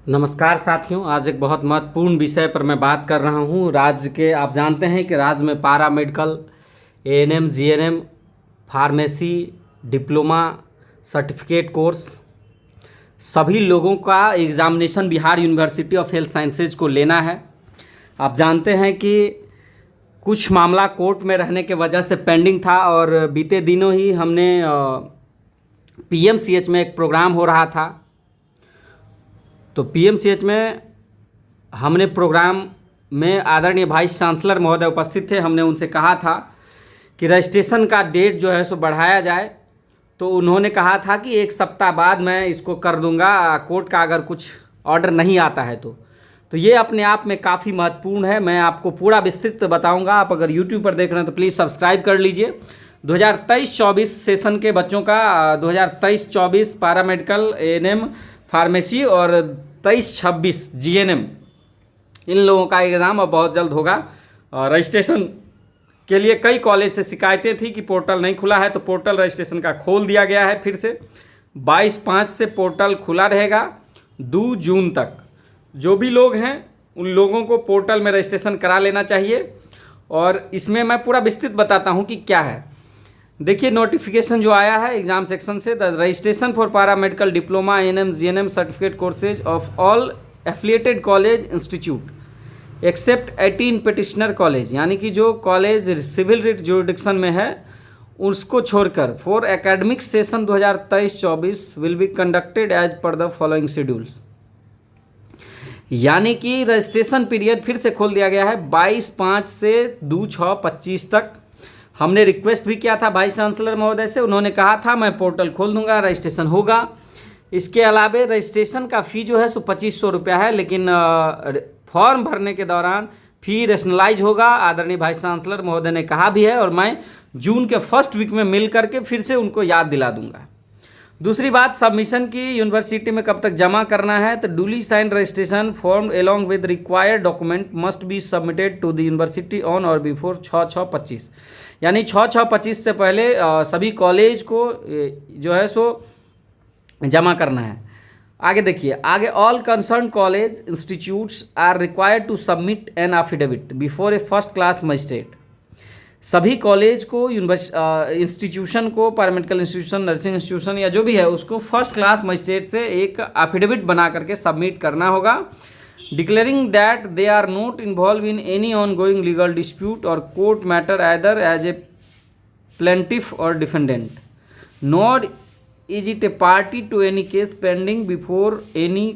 नमस्कार साथियों, आज एक बहुत महत्वपूर्ण विषय पर मैं बात कर रहा हूँ। राज्य के आप जानते हैं कि राज्य में पारा medical, ANM, GNM, pharmacy, diploma, certificate course सभी लोगों का examination Bihar university of health sciences को लेना है। आप जानते हैं कि कुछ मामला कोर्ट में रहने के वजह से पेंडिंग था और बीते दिनों ही हमने पीएमसीएच में एक प्रोग्राम हो रहा था। तो पीएमसीएच में हमने प्रोग्राम में आदरणीय वाइस चांसलर महोदय उपस्थित थे। हमने उनसे कहा था कि रजिस्ट्रेशन का डेट जो है सो बढ़ाया जाए, तो उन्होंने कहा था कि एक सप्ताह बाद मैं इसको कर दूंगा, कोर्ट का अगर कुछ ऑर्डर नहीं आता है तो ये अपने आप में काफ़ी महत्वपूर्ण है। मैं आपको पूरा विस्तृत बताऊंगा। आप अगर यूट्यूब पर देख रहे हैं तो प्लीज़ सब्सक्राइब कर लीजिए। 2023-24 सेशन के बच्चों का 2023-24 पैरामेडिकल, एएनएम, फार्मेसी और 23-26 जीएनएम, इन लोगों का एग्ज़ाम अब बहुत जल्द होगा। रजिस्ट्रेशन के लिए कई कॉलेज से शिकायतें थी कि पोर्टल नहीं खुला है, तो पोर्टल रजिस्ट्रेशन का खोल दिया गया है। फिर से 22/5 से पोर्टल खुला रहेगा 2 जून तक। जो भी लोग हैं उन लोगों को पोर्टल में रजिस्ट्रेशन करा लेना चाहिए। और इसमें मैं पूरा विस्तृत बताता हूँ कि क्या है। देखिए, नोटिफिकेशन जो आया है एग्जाम सेक्शन से, the registration for paramedical diploma, ANM, GNM, certificate courses of all affiliated college institute except 18 petitioner college, यानी कि जो कॉलेज सिविल रिट जुरिडिक्शन में है उसको छोड़कर for academic session 2023-24 will be conducted as per the following schedules. यानी कि registration period फिर से खोल दिया गया है 22/5 से 2/6/25 तक। हमने रिक्वेस्ट भी किया था वाइस चांसलर महोदय से, उन्होंने कहा था मैं पोर्टल खोल दूंगा, रजिस्ट्रेशन होगा। इसके अलावा रजिस्ट्रेशन का फ़ी जो है सो 2500 रुपया है, लेकिन फॉर्म भरने के दौरान फ़ी रेशनलाइज होगा। आदरणीय वाइस चांसलर महोदय ने कहा भी है और मैं जून के फर्स्ट वीक में मिल करके फिर से उनको याद दिला दूंगा। दूसरी बात, सबमिशन की यूनिवर्सिटी में कब तक जमा करना है, तो duly sign registration form along with required document must be submitted to the university on और बिफोर 6/6/25। यानी 6/6/25 से पहले सभी कॉलेज को जो है सो जमा करना है। आगे देखिए, आगे all concern college institutes are required to submit an affidavit before a first class magistrate. सभी कॉलेज को इंस्टीट्यूशन को, पैरामेडिकल इंस्टीट्यूशन, नर्सिंग इंस्टीट्यूशन या जो भी है उसको फर्स्ट क्लास मजिस्ट्रेट से एक एफिडेविट बना करके सबमिट करना होगा, declaring that they are not involve in any ongoing legal dispute or court matter either as a plaintiff or defendant, nor is it a party to any case pending before any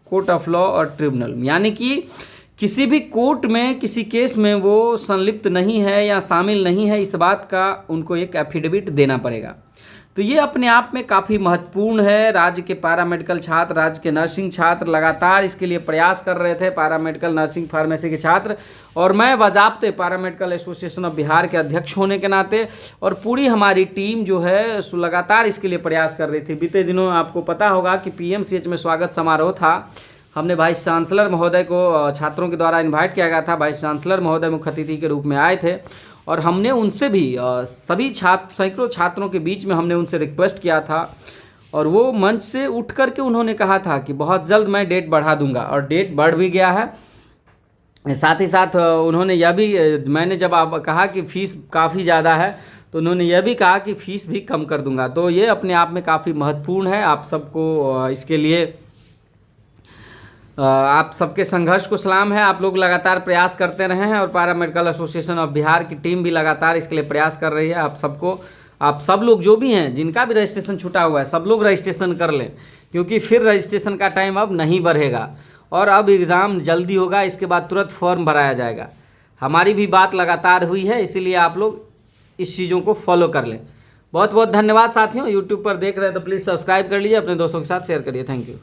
court of law or tribunal. यानी कि किसी भी court में किसी case में वो संलिप्त नहीं है या शामिल नहीं है, इस बात का उनको एक एफिडेविट देना पड़ेगा। तो ये अपने आप में काफ़ी महत्वपूर्ण है। राज्य के पैरामेडिकल छात्र, राज्य के नर्सिंग छात्र लगातार इसके लिए प्रयास कर रहे थे, पैरामेडिकल, नर्सिंग, फार्मेसी के छात्र। और मैं बाज़ाब्ते पैरामेडिकल एसोसिएशन ऑफ बिहार के अध्यक्ष होने के नाते और पूरी हमारी टीम जो है सो लगातार इसके लिए प्रयास कर रही थी। बीते दिनों आपको पता होगा कि पीएमसीएच में स्वागत समारोह था। हमने वाइस चांसलर महोदय को छात्रों के द्वारा इनवाइट किया गया था। वाइस चांसलर महोदय मुख्य अतिथि के रूप में आए थे और हमने उनसे भी सभी सैकड़ों छात्रों के बीच में हमने उनसे रिक्वेस्ट किया था और वो मंच से उठ करके उन्होंने कहा था कि बहुत जल्द मैं डेट बढ़ा दूंगा, और डेट बढ़ भी गया है। साथ ही साथ उन्होंने यह भी, मैंने जब आप कहा कि फ़ीस काफ़ी ज़्यादा है तो उन्होंने यह भी कहा कि फ़ीस भी कम कर दूंगा। तो ये अपने आप में काफ़ी महत्वपूर्ण है। आप सबको इसके लिए आप सबके संघर्ष को सलाम है। आप लोग लगातार प्रयास करते रहे हैं और पैरामेडिकल एसोसिएशन ऑफ बिहार की टीम भी लगातार इसके लिए प्रयास कर रही है। आप सबको, आप सब लोग जो भी हैं जिनका भी रजिस्ट्रेशन छूटा हुआ है, सब लोग रजिस्ट्रेशन कर लें, क्योंकि फिर रजिस्ट्रेशन का टाइम अब नहीं बढ़ेगा और अब एग्ज़ाम जल्दी होगा। इसके बाद तुरंत फॉर्म भराया जाएगा। हमारी भी बात लगातार हुई है, इसीलिए आप लोग इस चीज़ों को फॉलो कर लें। बहुत बहुत धन्यवाद साथियों। यूट्यूब पर देख रहे हैं तो प्लीज़ सब्सक्राइब कर लीजिए, अपने दोस्तों के साथ शेयर करिए। Thank you.